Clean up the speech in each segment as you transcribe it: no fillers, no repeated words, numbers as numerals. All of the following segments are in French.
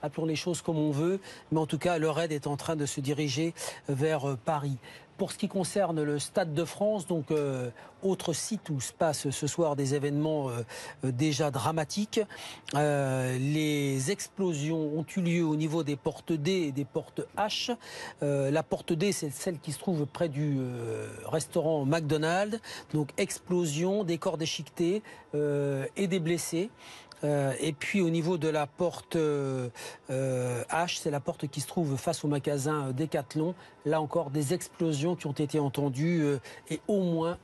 appelons les choses comme on veut, mais en tout cas le raid est en train de se diriger vers Paris. Pour ce qui concerne le Stade de France, donc autre site où se passent ce soir des événements déjà dramatiques, les explosions ont eu lieu au niveau des portes D et des portes H. La porte D, c'est celle qui se trouve près du restaurant McDonald's. Donc explosion, des corps déchiquetés et des blessés. Et puis au niveau de la porte H, c'est la porte qui se trouve face au magasin Decathlon. Là encore, des explosions qui ont été entendues et au moins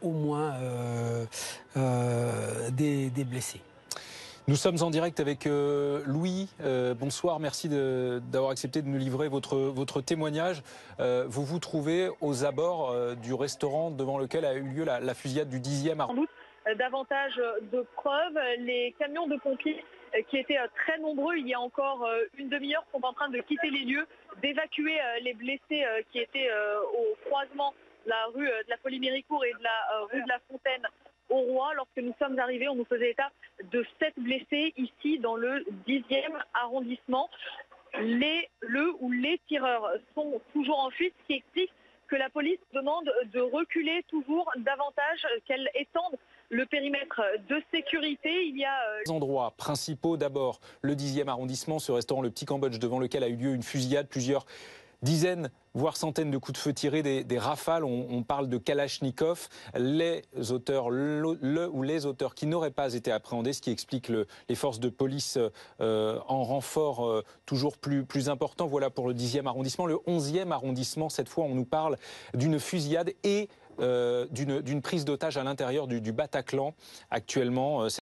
des blessés. Nous sommes en direct avec Louis. Bonsoir, merci d'avoir accepté de nous livrer votre témoignage. Vous vous trouvez aux abords du restaurant devant lequel a eu lieu la fusillade du 10e arrondissement. Davantage de preuves. Les camions de pompiers qui étaient très nombreux il y a encore une demi-heure sont en train de quitter les lieux, d'évacuer les blessés qui étaient au croisement de la rue de la Folie-Méricourt et de la rue de la Fontaine au Roi. Lorsque nous sommes arrivés, on nous faisait état de 7 blessés ici dans le 10e arrondissement. Les tireurs sont toujours en fuite, ce qui explique que la police demande de reculer toujours davantage, qu'elle étende le périmètre de sécurité. Il y a des endroits principaux. D'abord, le 10e arrondissement, ce restaurant Le Petit Cambodge devant lequel a eu lieu une fusillade, plusieurs dizaines, voire centaines de coups de feu tirés, des rafales. On parle de Kalachnikov. Les auteurs, les auteurs qui n'auraient pas été appréhendés, ce qui explique les forces de police en renfort toujours plus important. Voilà pour le 10e arrondissement. Le 11e arrondissement, cette fois, on nous parle d'une fusillade et d'une prise d'otage à l'intérieur du Bataclan actuellement.